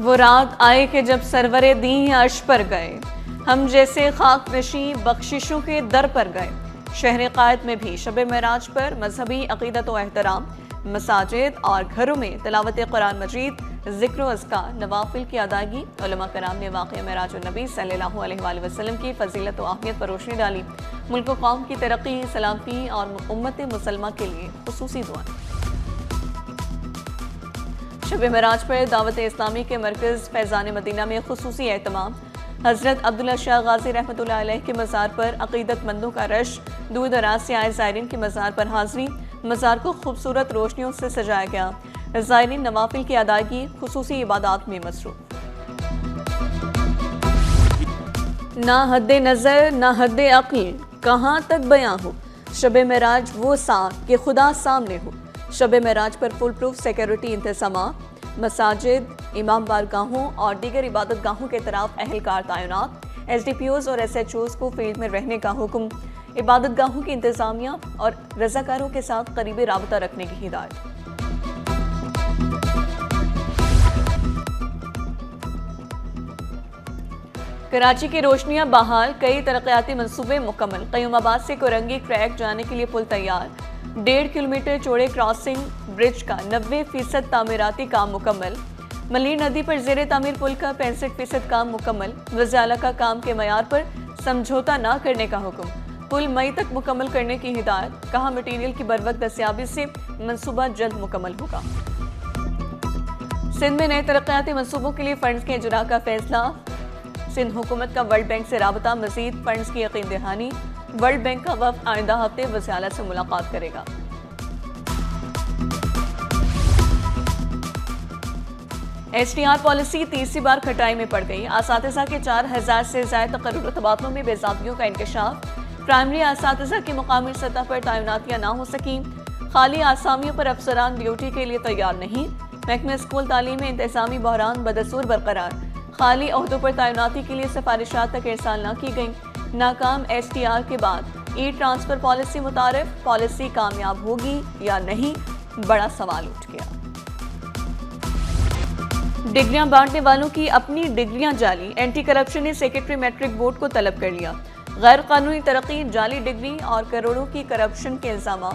वो रात आए कि जब सरवरे दी अर्श पर गए, हम जैसे खाक नशी बख्शिशों के दर पर गए। शहर कायद में भी शब मेराज पर मजहबी अकीदत व एहतराम, मसाजिद और घरों में तिलावत कुरान मजीद, जिक्र अज़कार, नवाफिल की अदायगी। उलमा कराम ने वाक़या मेराज नबी सल्लल्लाहु अलैहि वसल्लम की फजीलत व अहमियत पर रोशनी डाली। मुल्क व कौम की तरक्की, सलामती और उम्मत मुसलमा के लिए खुसूसी दुआ। शब मेराज पर दावत इस्लामी के मरकज़ फैज़ान मदीना में खुसूसी एहतमाम। हज़रत अब्दुल्ला शाह गाजी रहमतुल्लाह अलैह के मज़ार पर अक़ीदतमंदों का रश, दूर दराज से आए ज़ायरीन की मज़ार पर हाज़री। मज़ार को खूबसूरत रोशनियों से सजाया गया। ज़ायरीन नवाफिल की अदायगी, खुसूसी इबादत में मसरूफ़। ना हद्दे नज़र ना हद्दे अक़्ल, कहाँ तक बयां हो। शब मेराज वो साथ कि खुदा सामने हो। शब मेराज पर फुल प्रूफ सिक्योरिटी इंतज़ाम। मसाजिद, इमाम बारगाहों और दीगर इबादत गाहों के तरफ अहलकार तैनात। SDPOs और SHOs को फील्ड में रहने का हुक्म। इबादत गाहों की इंतजामिया और रज़ाकारों के साथ करीबी राबता रखने की हिदायत। कराची की रोशनियां बहाल, कई तरक्याती मंसूबे मुकम्मल। क़य्यूमाबाद से कोरंगी ट्रैक जाने के लिए पुल तैयार। 1.5 किलोमीटर चौड़े क्रॉसिंग ब्रिज का 90% तामीराती काम मुकम्मल। मलीर नदी पर ज़ेरे तामीर पुल का 65% काम मुकम्मल। वज़ाला का काम के मयार पर समझौता न करने का हुक्म। पुल मई तक मुकम्मल करने की हिदायत। कहा मटीरियल की बरवक्त दस्याबी से मंसूबा जल्द मुकम्मल होगा। सिंध में नए तरक्याती मंसूबों के लिए फंड्स के इजरा का फैसला। सिंध हुकूमत का वर्ल्ड बैंक से राबता, मजीद फंड्स की यकीन दहानी। वर्ल्ड बैंक का वफ़द आइंदा हफ्ते वज़ाला से मुलाकात करेगा। STR पॉलिसी तीसरी बार खटाई में पड़ गई। असातिज़ा के 4000 से ज़ायद तकर्रुरी तबादलों में बेज़ाबतियों का इंकशाफ। प्राइमरी असातिज़ा की मुकामी सतह पर तैनातियाँ ना हो सकी। खाली आसामियों पर अफसरान ड्यूटी के लिए तैयार नहीं। महकमे स्कूल तालीम में इंतज़ामी बहरान बदसूर बरकरार। खाली ओहदों पर तैनाती के लिए सिफारिशात तक इरसाल न की गई। नाकाम STR के बाद ट्रांसफर पॉलिसी मुतारिफ, पॉलिसी कामयाब होगी या नहीं, बड़ा सवाल उठ गया। डिग्रियां बांटने वालों की अपनी डिग्रियां जाली। एंटी करप्शन ने सेक्रेटरी मैट्रिक बोर्ड को तलब कर लिया। गैर कानूनी तरक्की, जाली डिग्री और करोड़ों की करप्शन के इल्जाम।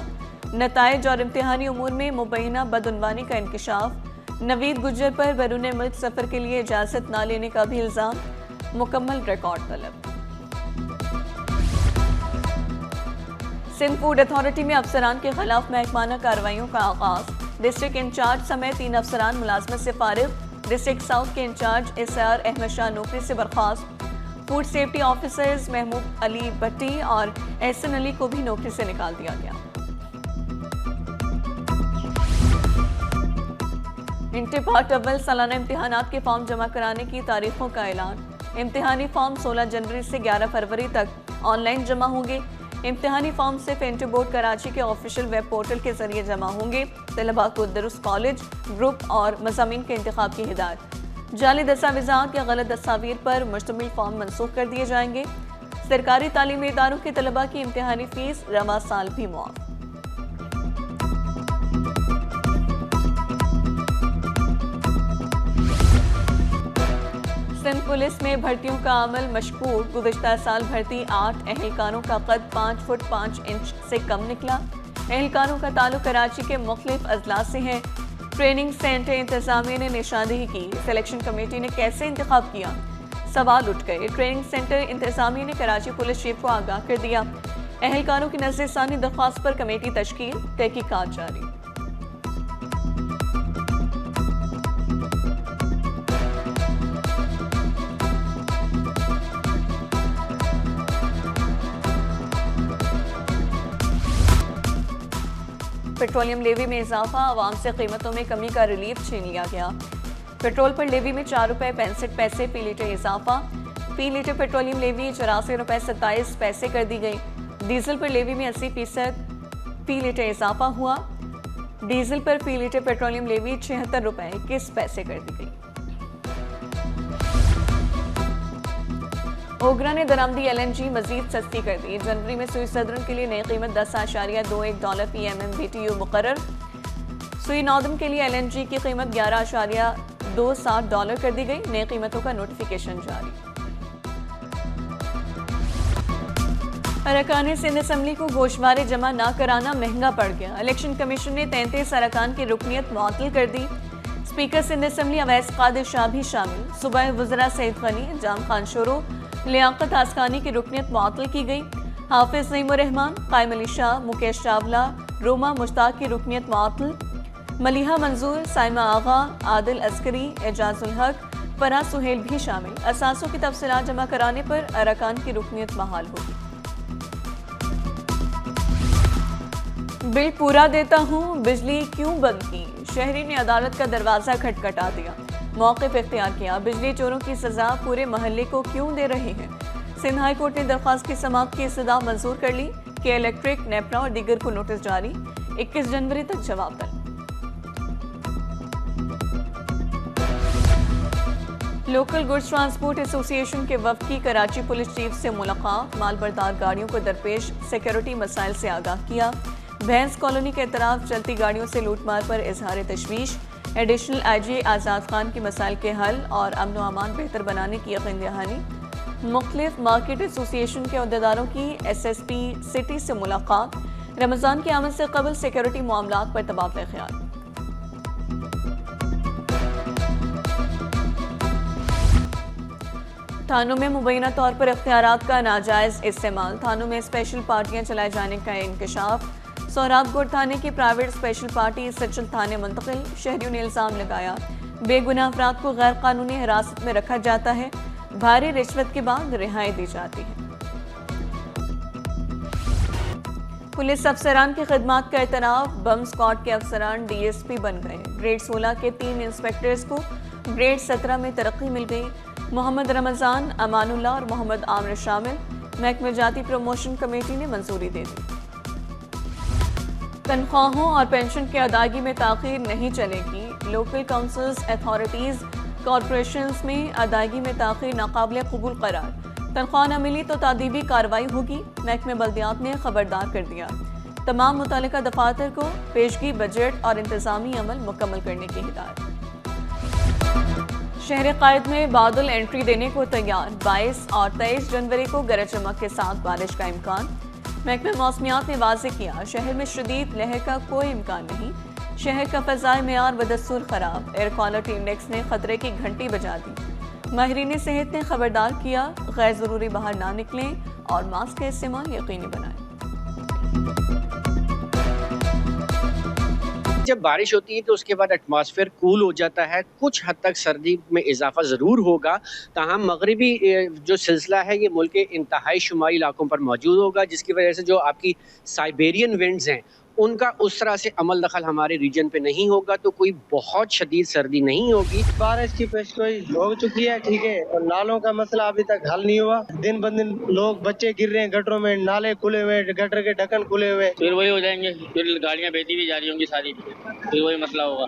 नताइज और इम्तिहानी उमूर में मुबैना बदउनवानी का इंकशाफ। नवीद गुज्जर पर बैरून मुल्क सफर के लिए इजाजत न लेने का भी इल्जाम। मुकम्मल रिकॉर्ड तलब। सिंध फूड अथॉरिटी में अफसरान के खिलाफ महकमाना कार्रवाइयों का आगाज। डिस्ट्रिक्ट इंचार्ज समेत 3 अफसरान मुलाजमत से फारिग। डिस्ट्रिक्ट साउथ के इंचार्ज SR अहमद शाह नौकरी से बर्खास्त। Food safety officers Mahmood Ali Bhatti और एहसन अली को भी नौकरी से निकाल दिया गया। इंटर पार्ट अव्वल सालाना इम्तिहानात के फॉर्म जमा कराने की तारीखों का ऐलान। इम्तिहानी फॉर्म 16 जनवरी से 11 फरवरी तक ऑनलाइन जमा होंगे। इम्तिहानी फॉर्म सिर्फ इंटर बोर्ड कराची के ऑफिशियल वेब पोर्टल के जरिए जमा होंगे। तलबा को दुरुस्त कॉलेज, ग्रुप और मज़ामीन के इंतखाब की हिदायत। जाली दस्तावेज़ात या गलत दस्तावेज़ पर मुश्तमिल फॉर्म मनसूख कर दिए जाएंगे। सरकारी तालीमी इदारों के तलबा की इम्तिहानी फीस रवा साल भी मुआफ़। सिंध पुलिस में भर्तियों का अमल मशकूक। गुज़िश्ता साल भर्ती 8 एहलकारों का कद 5 फुट 5 इंच से कम निकला। एहलकारों का ताल्लुक कराची के मुख्तलिफ अजला से है। ट्रेनिंग सेंटर इंतजामिया ने निशानदेही की। सिलेक्शन कमेटी ने कैसे इंतखाब किया, सवाल उठ गए। ट्रेनिंग सेंटर इंतजामिया ने कराची पुलिस चीफ को आगाह कर दिया। एहलकारों की नज़रसानी दरख्वास्त पर कमेटी तश्कील, तहकीकात जारी। पेट्रोलियम लेवी में इजाफा, आवाम से कीमतों में कमी का रिलीफ छीन लिया गया। पेट्रोल पर लेवी में 4 रुपये 65 पैसे फी लीटर इजाफा। फी लीटर पेट्रोलियम लेवी 84 रुपये 27 पैसे कर दी गई। डीजल पर लेवी में 80% फी लीटर इजाफा हुआ। डीजल पर फी लीटर पेट्रोलियम लेवी 76 रुपये 21 पैसे कर दी गई। ओगरा ने दरामदी LNG मजीद सस्ती कर दी। जनवरी में सुई सदरन के लिए नई कीमत $10.21 PMMBTU मुकर्रर। सुई नॉर्दर्न के लिए LNG की कीमत $260 कर दी गई। नई कीमतों का नोटिफिकेशन जारी। अरकान सिंध असम्बली को गोशवारे जमा न कराना महंगा पड़ गया। इलेक्शन कमीशन ने 33 अरकान की रुकनीत मुअत्तल कर दी। स्पीकर सिंध असम्बली अवैस कादिर शाह भी शामिल। सूबाई वज़रा सईद गनी, जाम खान शोरो, लियाकत आसकानी की रुकनीत मुअत्तल की गई। हाफिज नईमुर्रहमान, कायम अली शाह, मुकेश चावला, रोमा मुश्ताक की रुकनीत मुअत्तल। मलिहा मंजूर, साइमा आगा, आदिल अस्करी, एजाजुल हक, फरा सुहेल भी शामिल। असासों की तफसीलात जमा कराने पर अरकान की रुकनीत बहाल होगी। बिल पूरा देता हूँ, बिजली क्यों बंद की? शहरी ने अदालत का दरवाजा खटखटा दिया। मौक़िफ़ इख्तियार किया, बिजली चोरों की सजा पूरे महल्ले को क्यों दे रहे हैं? सिंध हाई कोर्ट ने दरख्वास्त की समाअत की इस्तदा मंजूर कर ली। के इलेक्ट्रिक, नेपरा और दीगर को नोटिस जारी। 21 जनवरी तक जवाब तलब। लोकल गुड्स ट्रांसपोर्ट एसोसिएशन के वफ्द की कराची पुलिस चीफ से मुलाकात। मालबरदार गाड़ियों को दरपेश सिक्योरिटी मसाइल से आगाह किया। भैंस कॉलोनी के तरफ चलती गाड़ियों से लूटमार पर इजहार तशवीश। एडिशनल IG आज़ाद खान की मसाइल के हल और अमन व अमान बेहतर बनाने की यकीन दहानी। मुख्तलिफ मार्केट एसोसिएशन के अहदेदारों की SSP सिटी से मुलाकात। रमज़ान की आमद से कबल सिक्योरिटी मामलात पर तबादला ख्याल। थानों में मुबैना तौर पर इख्तियारात का नाजायज़ इस्तेमाल। थानों में स्पेशल पार्टियां चलाए जाने का इंकशाफ। सोहराबगढ़ थाने की प्राइवेट स्पेशल पार्टी सचल थाने मुंतकिल। शहरियों ने इल्ज़ाम लगाया, बेगुनाह अफराद को गैर कानूनी हिरासत में रखा जाता है। भारी रिश्वत के बाद रिहाई दी जाती है। पुलिस अफसरान की खिदमात का एतराफ़। बम स्क्वाड के अफसरान DSP बन गए। ग्रेड 16 के 3 इंस्पेक्टर्स को ग्रेड 17 में तरक्की मिल गई। मोहम्मद रमज़ान, अमानुल्लाह और मोहम्मद आमिर शामिल। महकमे जाती प्रमोशन कमेटी ने मंजूरी दे दी। तनख्वाहों और पेंशन की अदायगी में ताख़ीर नहीं चलेगी। लोकल काउंसिल्स, अथॉरिटीज़, कॉरपोरेशंस में अदायगी में ताख़ीर नाकाबिल कबूल करार। तनख्वाह न मिली तो तादीबी कार्रवाई होगी। महकमे बल्दियात ने खबरदार कर दिया। तमाम मुतल्लिका दफातर को पेशगी बजट और इंतज़ामी अमल मुकम्मल करने की हिदायत। शहर कायद में बादल एंट्री देने को तैयार। 22 और 23 जनवरी को गरज चमक के साथ बारिश का इम्कान। महकमे मौसमियात ने वाज़ेह किया, शहर में शदीद लहर का कोई इम्कान नहीं। शहर का फ़ज़ाए मेयार बदस्तूर खराब। एयर क्वालिटी इंडेक्स ने खतरे की घंटी बजा दी। माहिरीन सेहत ने खबरदार किया, गैर ज़रूरी बाहर ना निकलें और मास्क का इस्तेमाल यकीनी बनाएं। जब बारिश होती है तो उसके बाद एटमॉस्फेयर कूल हो जाता है। कुछ हद तक सर्दी में इजाफा ज़रूर होगा। ताहम मगरबी जो सिलसिला है ये मुल्क के इंतहाई शुमाली इलाकों पर मौजूद होगा, जिसकी वजह से जो आपकी साइबेरियन विंड्स हैं उनका उस तरह से अमल दखल हमारे रीजन पे नहीं होगा, तो कोई बहुत शदीद सर्दी नहीं होगी। बारिश की पेशगोई हो चुकी है, ठीक है, और नालों का मसला अभी तक हल नहीं हुआ। दिन ब दिन लोग बच्चे गिर रहे हैं गटरों में, नाले खुले हुए, गटर के ढक्कन खुले हुए। फिर वही हो जाएंगे, फिर गाड़ियाँ बहती भी जा रही होंगी सारी, फिर वही मसला होगा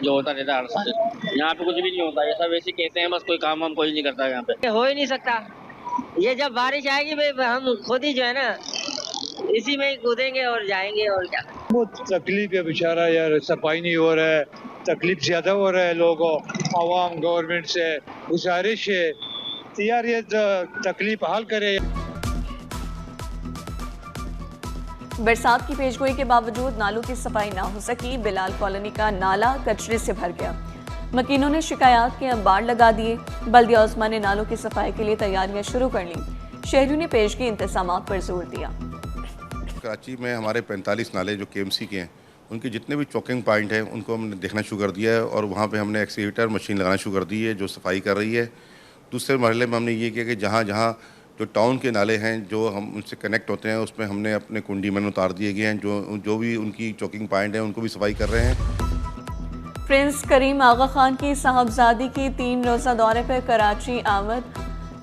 जो होता रहता है हर साल। यहाँ पे कुछ भी नहीं होता, ये सब ऐसे कहते हैं, बस कोई काम वाम कोई नहीं करता यहाँ पे। हो ही नहीं सकता। ये जब बारिश आएगी भाई हम खुद ही जो है ना इसी में ही कूदेंगे और जाएंगे और क्या। बहुत तकलीफ है बेचारा यार, सफाई नहीं हो रहा है, तकलीफ ज्यादा हो रहा है लोगों, आवाम गवर्नमेंट से गुजारिश है यार ये तकलीफ हल करे। बरसात की पेशगोई के बावजूद नालों की सफाई ना हो सकी। बिलाल कॉलोनी का नाला कचरे से भर गया। मकीनों ने शिकायत के अंबार लगा दिए। बल्दिया उस्मा ने नालों की सफाई के लिए तैयारियां शुरू कर ली। शहरियों ने पेशगी इंतजामात पर जोर दिया। कराची में हमारे 45 नाले जो KMC के हैं, उनके जितने भी चौकिंग पॉइंट हैं उनको हमने देखना शुरू कर दिया है और वहाँ पे हमने एक्सीवेटर मशीन लगाना शुरू कर दी है जो सफाई कर रही है। दूसरे मरहले में हमने ये किया कि जहाँ जहाँ जो टाउन के नाले हैं जो हम उनसे कनेक्ट होते हैं उसमें हमने अपने कुंडी में उतार दिए गए हैं। जो भी उनकी चौकिंग पॉइंट हैं उनको भी सफाई कर रहे हैं। प्रिंस करीम आगा खान की साहबजादी की 3 रोज़ा दौरे पर कराची आमद।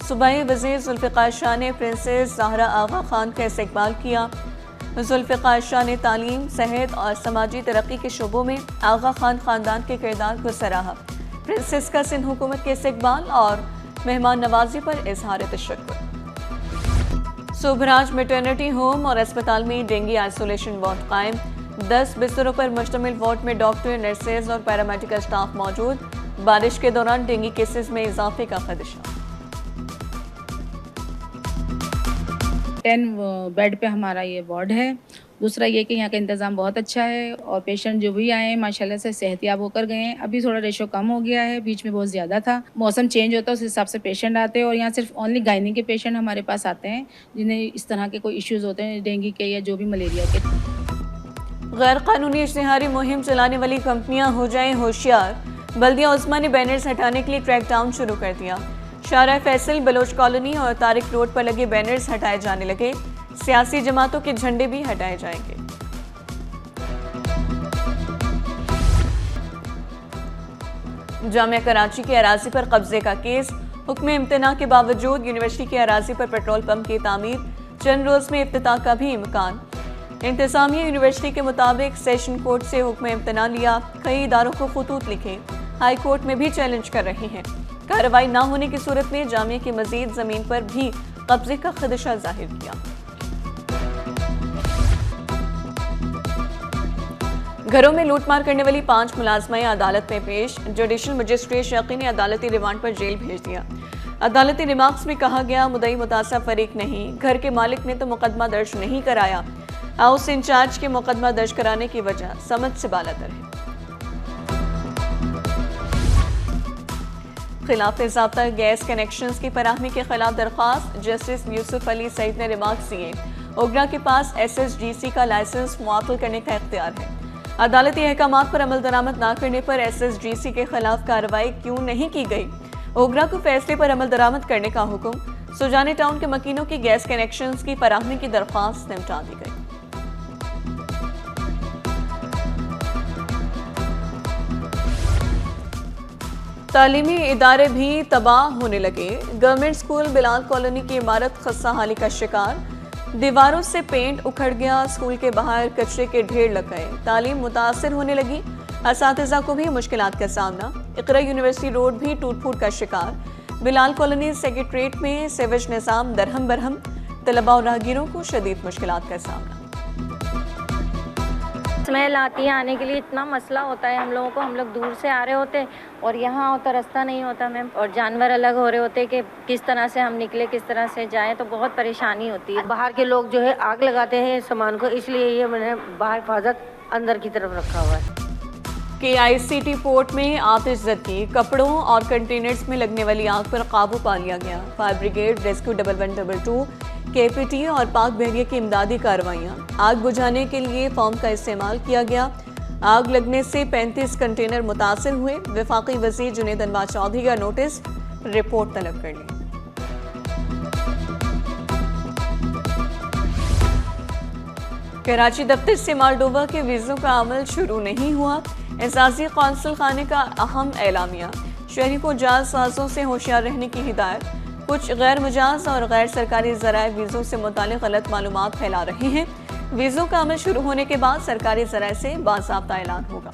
सूबाई वज़ीर जुल्फ़िकार शाह ने प्रिंसेस ज़हरा आगा खान का इस्तकबाल किया। जुल्फ़िकार शाह ने तालीम, सेहत और समाजी तरक्की के शोबों में आगा खान ख़ानदान के किरदार को सराहा। प्रिंसेस का सिंध हुकूमत के इस्तकबाल और मेहमान नवाजी पर इजहार तशक्कुर। सुभराज मैटरनिटी होम और अस्पताल में डेंगू आइसोलेशन वार्ड कायम। 10 बिस्तरों पर मुश्तमिल वार्ड में डॉक्टर, नर्सेज और पैरामेडिकल स्टाफ मौजूद। बारिश के दौरान डेंगू केसेस में इजाफे का खदशा। 10 बेड पे हमारा ये वार्ड है। दूसरा ये कि यहाँ का इंतज़ाम बहुत अच्छा है और पेशेंट जो भी आए हैं माशाल्लाह से सेहतियाब होकर गए हैं। अभी थोड़ा रेशो कम हो गया है, बीच में बहुत ज़्यादा था। मौसम चेंज होता है उस हिसाब से पेशेंट आते हैं और यहाँ सिर्फ ओनली गायनी के पेशेंट हमारे पास आते हैं जिन्हें इस तरह के कोई इश्यूज़ होते हैं डेंगू के या जो भी मलेरिया के। गैर कानूनी इश्तिहारी मुहिम चलाने वाली कंपनियां हो जाएं होशियार। बल्दिया उस्मा ने बैनर्स हटाने के लिए क्रैकडाउन शुरू कर दिया। शारा फैसल, बलोच कॉलोनी और तारिक रोड पर लगे बैनर्स हटाए जाने लगे। सियासी जमातों के झंडे भी हटाए जाएंगे। जामिया कराची के अराजी पर कब्जे का केस। हुक्म इम्तना के बावजूद यूनिवर्सिटी के अराजी पर पेट्रोल पंप की तामीर, चंद रोज में इफ्तिताह का भी इम्कान। इंतजामिया यूनिवर्सिटी के मुताबिक सेशन कोर्ट से हुक्म इम्तना लिया, कई इदारों को खतूत लिखे, हाई कोर्ट में भी चैलेंज कर रहे हैं। कार्रवाई न होने की सूरत में जामिया की मजीद जमीन पर भी कब्जे का खदशा जाहिर किया। घरों में लूटमार करने वाली 5 मुलाजमाएं अदालत में पेश। जुडिशल मजिस्ट्रेट शकी ने अदालती रिमांड पर जेल भेज दिया। अदालती रिमार्क्स में कहा गया, मुद्दई मुतासा फरीक नहीं, घर के मालिक ने तो मुकदमा दर्ज नहीं कराया। हाउस इंचार्ज के मुकदमा दर्ज कराने की वजह समझ से बालातर है। खिलाफ ज़ाब्ता गैस कनेक्शंस की फराहमी के खिलाफ दरख्वास्त। जस्टिस यूसुफ अली सईद ने रिमार्क्स दिए, ओगरा के पास SSGC का लाइसेंस मुअत्तल करने का इख्तियार है। अदालती अहकामात पर अमल दरामद न करने पर SSGC के खिलाफ कार्रवाई क्यों नहीं की गई। ओगरा को फैसले पर अमल दरामद करने का हुक्म। सुजाने टाउन के मकीनों की गैस कनेक्शंस की फराहमी की दरख्वास्त निपटा दी गई। तालीमी इदारे भी तबाह होने लगे। गवर्नमेंट स्कूल बिलाल कॉलोनी की इमारत खस्ता हाली का शिकार। दीवारों से पेंट उखड़ गया, स्कूल के बाहर कचरे के ढेर लग गए, तालीम मुतासर होने लगी। असातिज़ा को भी मुश्किलात का सामना। इकरा यूनिवर्सिटी रोड भी टूट फूट का शिकार। बिलाल कॉलोनी सेक्रेटरीट में सेवेज निज़ाम दरहम बरहम। तलबा और राहगीरों को शदीद मुश्किलात का सामना। स्मेल आती है, आने के लिए इतना मसला होता है हम लोगों को। हम लोग दूर से आ रहे होते और यहाँ होता रास्ता नहीं होता मैम, और जानवर अलग हो रहे होते कि किस तरह से हम निकले, किस तरह से जाएं, तो बहुत परेशानी होती है। बाहर के लोग जो है आग लगाते हैं सामान को, इसलिए ये मैंने बाहर हिफाजत अंदर की तरफ रखा हुआ है। KICT पोर्ट में आतिशज़दी, कपड़ों और कंटेनर्स में लगने वाली आग पर काबू पा लिया गया। फायर ब्रिगेड, रेस्क्यू 1122, KPT और पाक बहरिया की इमदादी कार्रवाइयाँ। आग बुझाने के लिए फॉर्म का इस्तेमाल किया गया। आग लगने से 35 कंटेनर मुतासिर हुए। वफाकी वज़ीर जुनैद अनवर चौधरी का नोटिस, रिपोर्ट तलब कर ली। कराची दफ्तर से मालडोवा के वीज़ों का अमल शुरू नहीं हुआ। एजाजी कौंसल खाने का अहम एलामिया। शहरी को जालसाजों से होशियार रहने की हिदायत। कुछ गैर मुजाज और गैर सरकारी ज़राए वीज़ों से मुतालिक गलत मालूमात फैला रहे हैं। वीज़ों का अमल शुरू होने के बाद सरकारी ज़राए से बाज़ाब्ता ऐलान होगा।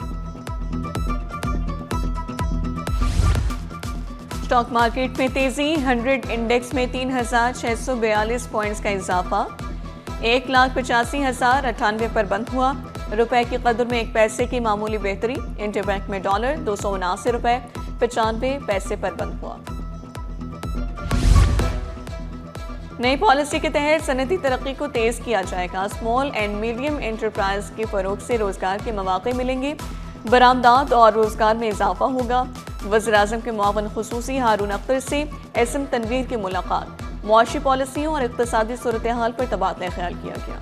स्टॉक मार्केट में तेजी। 100 इंडेक्स में 3642 पॉइंट्स का इजाफा। 1,85,098 पर बंद हुआ। रुपए की कदर में 1 पैसे की मामूली बेहतरी। इंटरबैंक में डॉलर 279 रुपए 95 पैसे पर बंद हुआ। नई पॉलिसी के तहत सनती तरक्की को तेज किया जाएगा। स्मॉल एंड मीडियम एंटरप्राइज के फरोग से रोजगार के मौके मिलेंगे। बरामदात और रोजगार में इजाफा होगा। वज़ीर-ए-आज़म के मुआवन खुसूसी हारून अख्तर से SM तनवीर की मुलाकात। मुआशी पॉलिसियों और इक़्तिसादी सूरत हाल पर तबादला ख्याल किया गया।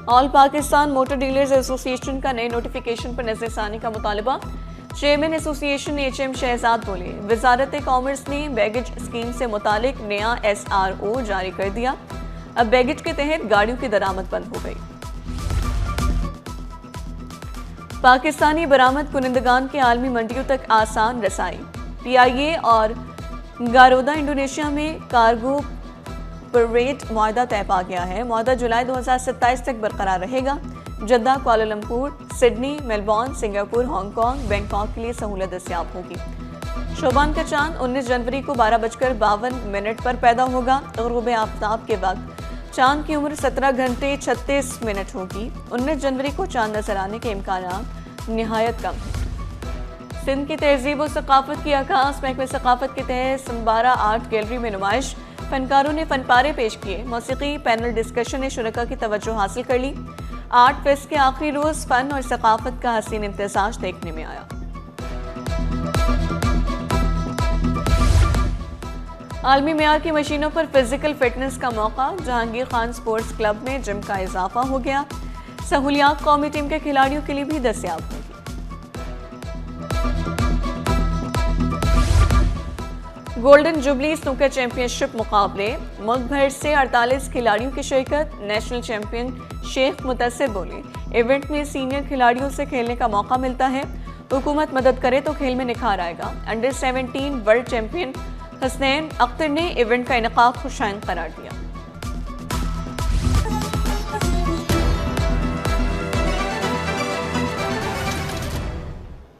All Pakistan motor dealers association का नए नोटिफिकेशन पर नज़रसानी का मुतालबा। चेयरमैन एसोसिएशन HM शहजाद बोले, वजारत कॉमर्स ने बैगेज स्कीम से मुतालिक नया SRO जारी कर दिया। अब बैगेज के तहत गाड़ियों की दरामद बंद हो गई। पाकिस्तानी बरामद कुनिंदगान के आलमी मंडियों तक आसान रसाई। PIA और गारोदा इंडोनेशिया में कार्गो परवेट मुआहदा तय पा गया है। मुआहदा जुलाई 2027 तक बरकरार रहेगा। Jeddah, Kuala Lumpur, Sydney, Melbourne, Singapore, Hong Kong, Bangkok के लिए सहूलत दस्तयाब होगी। शोबान का चांद 19 जनवरी को 12:52 पर पैदा होगा। ग़ुरूब आफ्ताब के वक्त चांद की उम्र 17 घंटे 36 मिनट होगी। 19 जनवरी को चांद नजर आने के इम्कानात निहायत कम है। सिंध की तहजीब और सकाफत की आकाश महकमे सकाफत के तहत संबारा आर्ट गैलरी में नुमाइश, फनकारों ने फनपारे पेश किए। मौसीकी पैनल डिस्कशन ने शुरका की तवज्जो हासिल कर ली। आर्ट फेस्ट के आखिरी रोज फन और सकाफत का हसीन इम्तिजाज देखने में आया। आलमी मेयार की मशीनों पर फिजिकल फिटनेस का मौका, जहांगीर खान स्पोर्ट्स क्लब में जिम का इजाफा हो गया। सहूलियात कौमी टीम के खिलाड़ियों के लिए भी दस्तयाब होगी। गोल्डन जुबली स्नूकर चैंपियनशिप मुकाबले, मुल्क भर से 48 खिलाड़ियों की शिरकत। नेशनल चैंपियन शेख मुतसिर बोले, इवेंट में सीनियर खिलाड़ियों से खेलने का मौका मिलता है। हुकूमत मदद करे तो खेल में निखार आएगा। Under 17 world champion Hasnain Akhtar ने इवेंट का इनेकाद खुशाइन करार दिया।